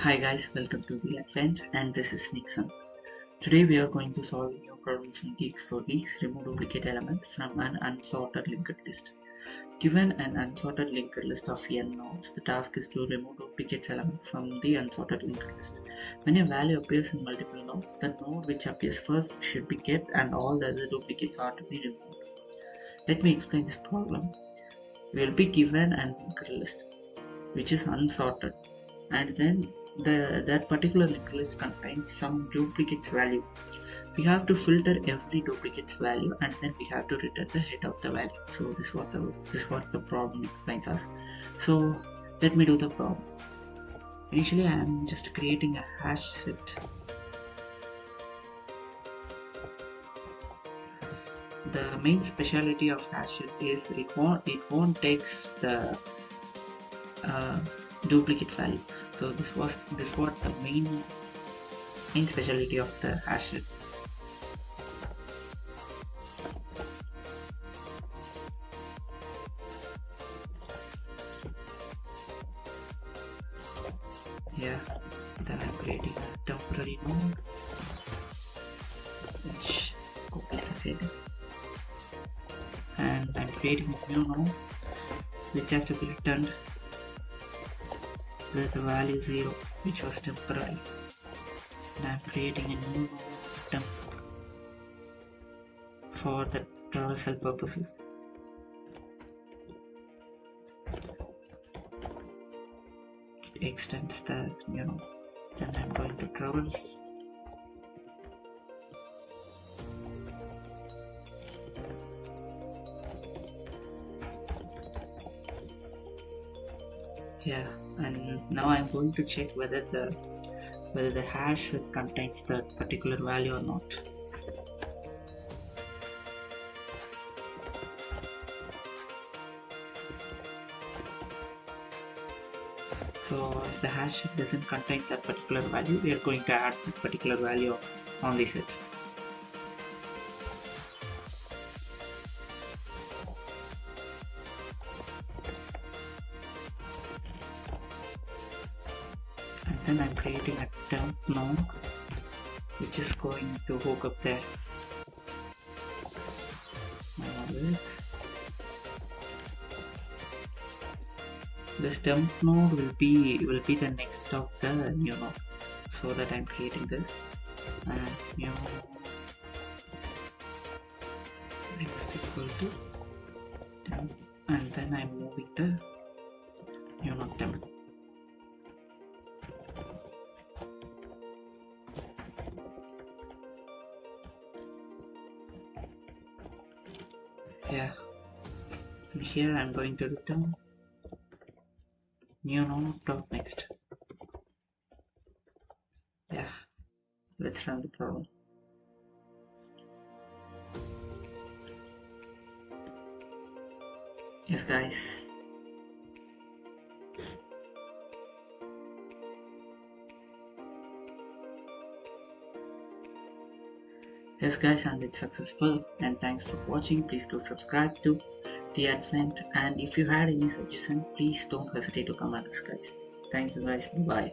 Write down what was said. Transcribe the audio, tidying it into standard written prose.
Hi guys, welcome to the Advent, and this is Nixon. Today we are going to solve a new problem from GeeksforGeeks. Remove duplicate element from an unsorted linked list. Given an unsorted linked list of n nodes, the task is to remove duplicate element from the unsorted linked list. When a value appears in multiple nodes, the node which appears first should be kept and all the other duplicates are to be removed. Let me explain this problem. We will be given an linked list which is unsorted, and then that particular linked list contains some duplicates value. We have to filter every duplicates value and then we have to return the head of the value. So this is what the problem explains us. So let me do the problem. Initially I am just creating a hash set. The main speciality of hash set is it won't takes the duplicate value. So this was the main speciality of the hash set. Yeah, then I'm creating a temporary node which copies the head, and I'm creating a new node which has to be returned with the value 0, which was temporary. And I'm creating a new node temp for the traversal purposes. It extends the new node. Then I'm going to traverse. Yeah, and now I'm going to check whether the hash contains that particular value or not. So if the hash doesn't contain that particular value, we are going to add that particular value on the set. And then I'm creating a temp node which is going to hook up there. This temp node will be the next of the new node, so that I'm creating this and new is equal to temp, and then I'm moving the new node temp. Yeah, and here I'm going to return new node dot next. Yeah, let's run the problem. Yes guys, and it's successful, and thanks for watching. Please do subscribe to the Advent, and if you had any suggestion, please don't hesitate to comment us guys. Thank you guys, bye.